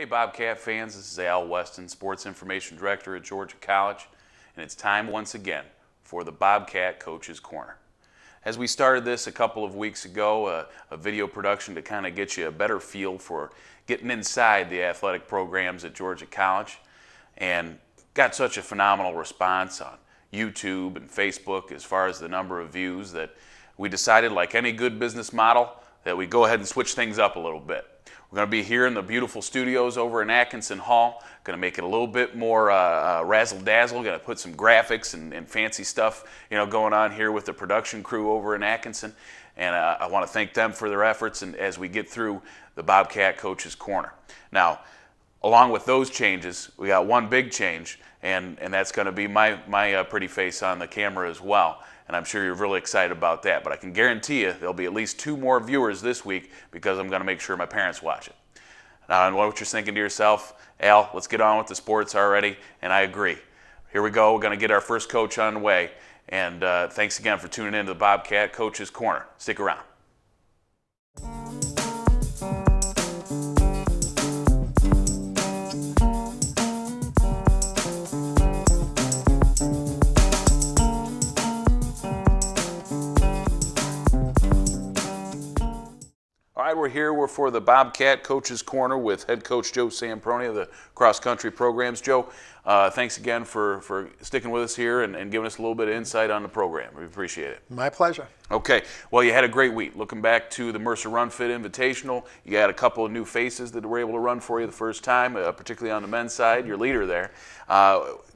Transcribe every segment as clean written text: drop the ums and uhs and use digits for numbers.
Hey Bobcat fans, this is Weston, Sports Information Director at Georgia College, and it's time once again for the Bobcat Coach's Corner. As we started this a couple of weeks ago, a video production to kind of get you a better feel for getting inside the athletic programs at Georgia College, and got such a phenomenal response on YouTube and Facebook as far as the number of views that we decided, like any good business model, that we go ahead and switch things up a little bit. We're going to be here in the beautiful studios over in Atkinson Hall. Going to make it a little bit more razzle-dazzle. Going to put some graphics and fancy stuff, going on here with the production crew over in Atkinson. And I want to thank them for their efforts and as we get through the Bobcat Coach's Corner. Now, along with those changes, we got one big change, and that's going to be my pretty face on the camera as well. And I'm sure you're really excited about that. But I can guarantee you there'll be at least 2 more viewers this week because I'm going to make sure my parents watch it. Now, I know what you're thinking to yourself, Al, let's get on with the sports already. And I agree. Here we go. We're going to get our first coach on the way. And thanks again for tuning in to the Bobcat Coach's Corner. Stick around. All right, we're for the Bobcat Coach's Corner with head coach Joe Samprone of the cross-country programs. Joe, thanks again for sticking with us here and giving us a little bit of insight on the program. We appreciate it. My pleasure. Okay, well, you had a great week. Looking back to the Mercer Run Fit Invitational, you had a couple of new faces that were able to run for you the first time, particularly on the men's side, your leader there.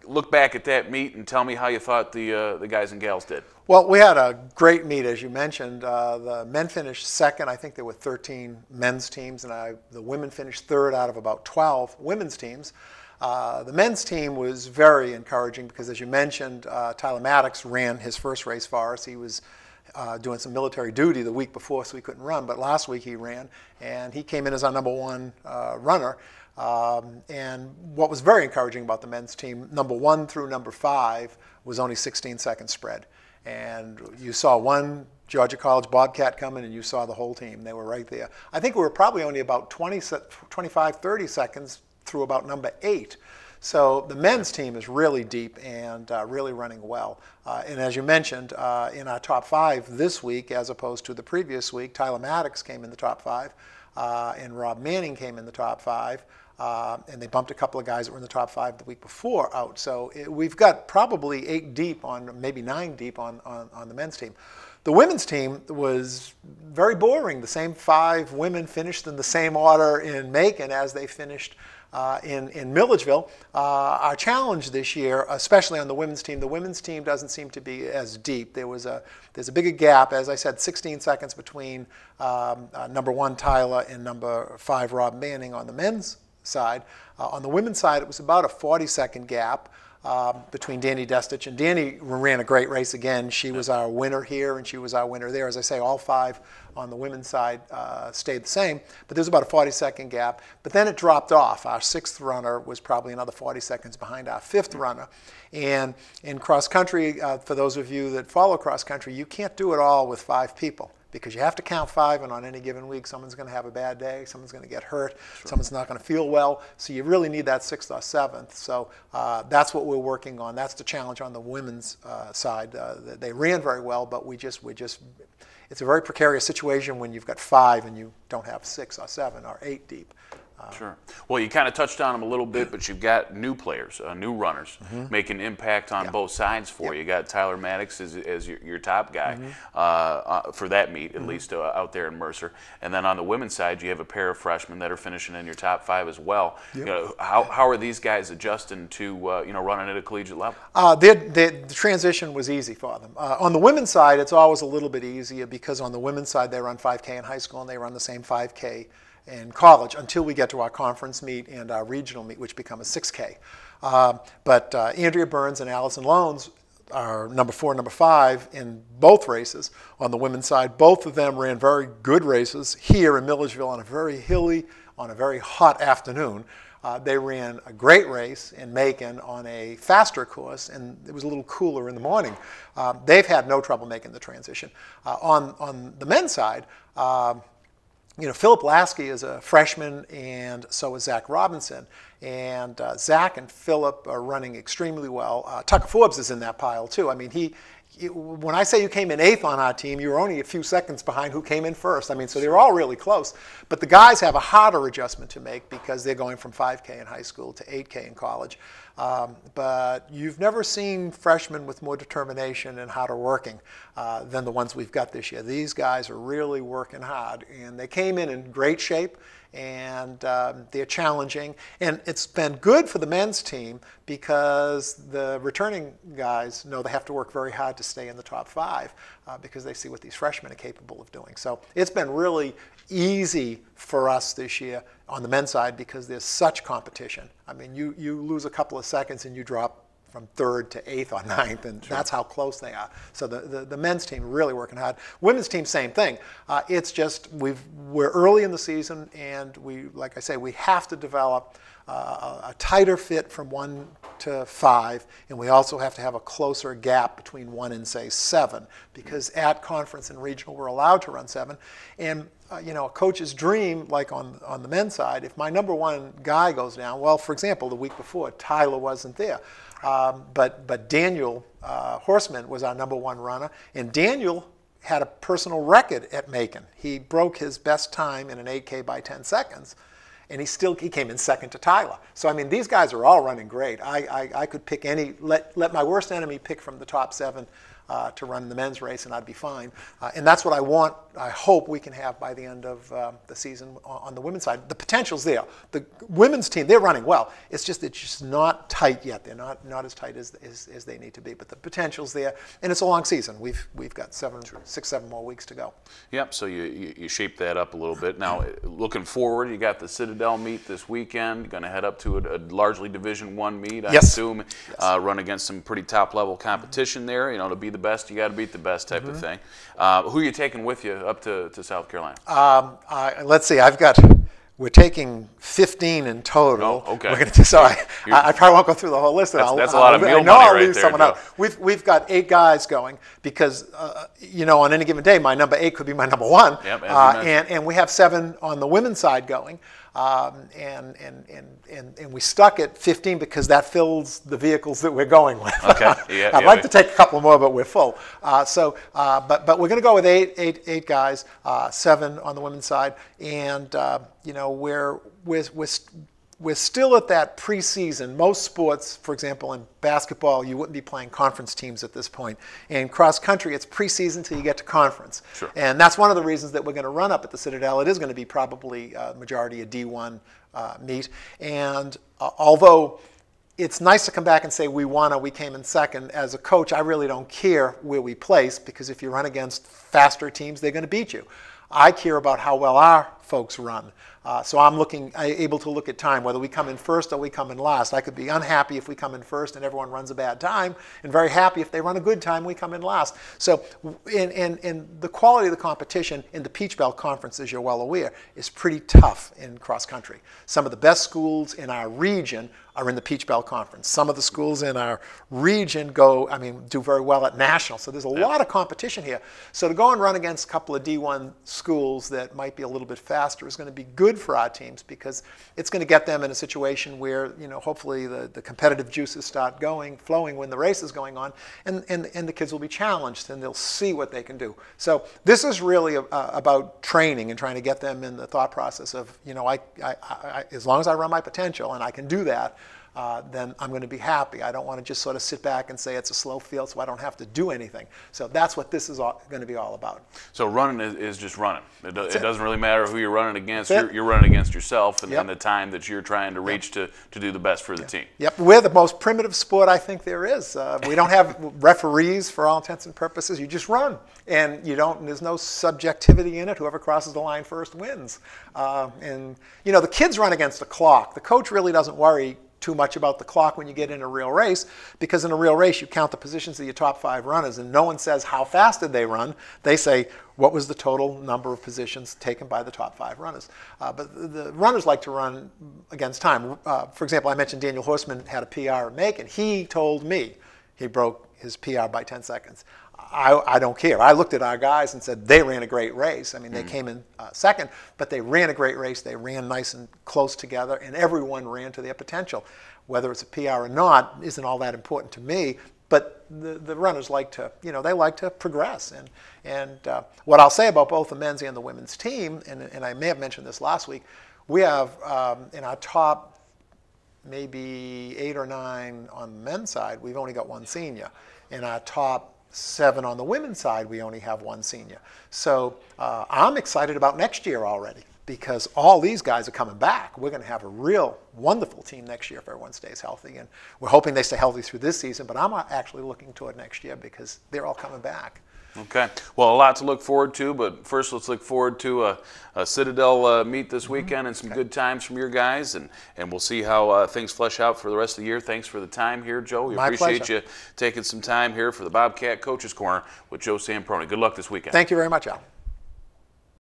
Look back at that meet and tell me how you thought the guys and gals did. Well, we had a great meet, as you mentioned. The men finished second. I think there were 13 men's teams, and the women finished third out of about 12 women's teams. The men's team was very encouraging because, as you mentioned, Tyler Maddox ran his first race for us. He was doing some military duty the week before, so he couldn't run, but last week he ran, and he came in as our #1 runner. And what was very encouraging about the men's team, #1 through #5 was only 16 seconds spread. And you saw one Georgia College Bobcat coming, and you saw the whole team. They were right there. I think we were probably only about 25, 30 seconds through about #8. So the men's team is really deep and really running well. And as you mentioned, in our top 5 this week, as opposed to the previous week, Tyler Maddox came in the top 5, and Rob Manning came in the top 5. And they bumped a couple of guys that were in the top 5 the week before out. So we've got probably 8 deep on, maybe 9 deep on the men's team. The women's team was very boring. The same 5 women finished in the same order in Macon as they finished in Milledgeville. Our challenge this year, especially on the women's team doesn't seem to be as deep. There's a bigger gap, as I said, 16 seconds between #1 Tyler and #5 Rob Manning on the men's side. On the women's side, it was about a 40-second gap between Danny Destich, and Danny ran a great race again. She was our winner here, and she was our winner there. As I say, all 5 on the women's side stayed the same, but there's about a 40-second gap. But then it dropped off. Our 6th runner was probably another 40 seconds behind our 5th runner. And in cross country, for those of you that follow cross country, you can't do it all with 5 people, because you have to count 5, and on any given week, someone's going to have a bad day, someone's going to get hurt, sure. Someone's not going to feel well, so you really need that 6th or 7th. So that's what we're working on. That's the challenge on the women's side. They ran very well, but it's a very precarious situation when you've got 5 and you don't have 6 or 7 or 8 deep. Sure. Well, you kind of touched on them a little bit, but you've got new players, new runners, making impact on both sides for you. You got Tyler Maddox as your top guy for that meet, at least out there in Mercer. And then on the women's side, you have a pair of freshmen that are finishing in your top 5 as well. Yep. How are these guys adjusting to running at a collegiate level? The transition was easy for them. On the women's side, it's always a little bit easier because on the women's side, they run 5K in high school and they run the same 5K in college until we get to our conference meet and our regional meet, which become a 6K. But Andrea Burns and Allison Loans are #4 and #5 in both races. On the women's side, both of them ran very good races here in Milledgeville on a very hilly, on a very hot afternoon. They ran a great race in Macon on a faster course, and it was a little cooler in the morning. They've had no trouble making the transition. On the men's side, Philip Lasky is a freshman, and so is Zach Robinson. And Zach and Philip are running extremely well. Tucker Forbes is in that pile too. I mean, when I say you came in 8th on our team, you were only a few seconds behind who came in first. I mean, so they were all really close. But the guys have a harder adjustment to make because they're going from 5K in high school to 8K in college. But you've never seen freshmen with more determination and harder working than the ones we've got this year. These guys are really working hard, and they came in great shape, and they're challenging. And it's been good for the men's team because the returning guys know they have to work very hard to stay in the top 5 because they see what these freshmen are capable of doing. So it's been really easy for us this year on the men's side because there's such competition. I mean, you lose a couple of seconds and you drop from 3rd to 8th or 9th, and that's how close they are. So the men's team really working hard. Women's team, same thing. It's just we're early in the season, and like I say, we have to develop a tighter fit from 1 to 5, and we also have to have a closer gap between 1 and, say, 7, because at conference and regional we're allowed to run 7. And a coach's dream, like on the men's side, if my number 1 guy goes down, well, for example, the week before, Tyler wasn't there. But Daniel Horseman was our number 1 runner, and Daniel had a personal record at Macon. He broke his best time in an 8K by 10 seconds, and he came in 2nd to Tyler. So, I mean, these guys are all running great. I could pick let my worst enemy pick from the top 7 to run the men's race, and I'd be fine. And that's what I hope we can have by the end of the season on the women's side. The potential's there. The women's team, they're running well. It's just not tight yet. They're not as tight as they need to be. But the potential's there, and it's a long season. We've got 6, 7 more weeks to go. Yep. So you shape that up a little bit. Now, looking forward, you got the Citadel meet this weekend. Going to head up to a largely Division I meet, I assume. Yes. Run against some pretty top-level competition there. To be the best, you got to beat the best type of thing. Who are you taking with you up to South Carolina? Let's see. We're taking 15 in total. Oh, okay. I probably won't go through the whole list. That's a lot of meal money right leave there, someone out. We've got 8 guys going because on any given day, my number 8 could be my number 1. Yep, and we have 7 on the women's side going. And we stuck at 15 because that fills the vehicles that we're going with. Okay. I'd like to take a couple more, but we're full. But we're going to go with eight guys, 7 on the women's side, and we're still at that preseason. Most sports, for example, in basketball, you wouldn't be playing conference teams at this point. In cross country, it's preseason till you get to conference. Sure. And that's one of the reasons that we're going to run up at the Citadel. It is going to be probably a majority a D1 meet. And although it's nice to come back and say we won or we came in 2nd, as a coach, I really don't care where we place, because if you run against faster teams, they're going to beat you. I care about how well our folks run. So I'm able to look at time, whether we come in first or we come in last. I could be unhappy if we come in first and everyone runs a bad time, and very happy if they run a good time, we come in last. So in the quality of the competition in the Peach Belt Conference, as you're well aware, is pretty tough in cross country. Some of the best schools in our region are in the Peach Belt Conference. Some of the schools in our region do very well at national. So there's a lot of competition here. So to go and run against a couple of D1 schools that might be a little bit faster is going to be good for our teams, because it's going to get them in a situation where, hopefully the competitive juices start flowing when the race is going on, and the kids will be challenged and they'll see what they can do. So this is really about training and trying to get them in the thought process of, as long as I run my potential and I can do that, then I'm going to be happy. I don't want to just sort of sit back and say it's a slow field so I don't have to do anything. So that's what this is going to be all about. So running is just running. It doesn't really matter who you're running against. You're running against yourself and the time that you're trying to reach to do the best for the team. Yep. We're the most primitive sport I think there is. We don't have referees for all intents and purposes. You just run. And there's no subjectivity in it. Whoever crosses the line first wins. The kids run against the clock. The coach really doesn't worry too much about the clock when you get in a real race, because in a real race you count the positions of your top 5 runners, and no one says how fast did they run. They say what was the total number of positions taken by the top 5 runners. But the runners like to run against time. For example, I mentioned Daniel Horseman had a PR at Macon. He told me he broke his PR by 10 seconds. I don't care. I looked at our guys and said they ran a great race. I mean, they came in second, but they ran a great race. They ran nice and close together, and everyone ran to their potential. Whether it's a PR or not isn't all that important to me, but the runners like to, they like to progress. And what I'll say about both the men's and the women's team, and I may have mentioned this last week, we have in our top maybe 8 or 9 on the men's side, we've only got 1 senior. In our top 7 on the women's side, we only have 1 senior. So I'm excited about next year already because all these guys are coming back. We're going to have a real wonderful team next year if everyone stays healthy. And we're hoping they stay healthy through this season, but I'm actually looking toward next year because they're all coming back. Okay. Well, a lot to look forward to, but first let's look forward to a Citadel meet this weekend and some good times from your guys, and we'll see how things flesh out for the rest of the year. Thanks for the time here, Joe. We appreciate you taking some time here for the Bobcat Coaches Corner with Joe Samprone. Good luck this weekend. Thank you very much, Al.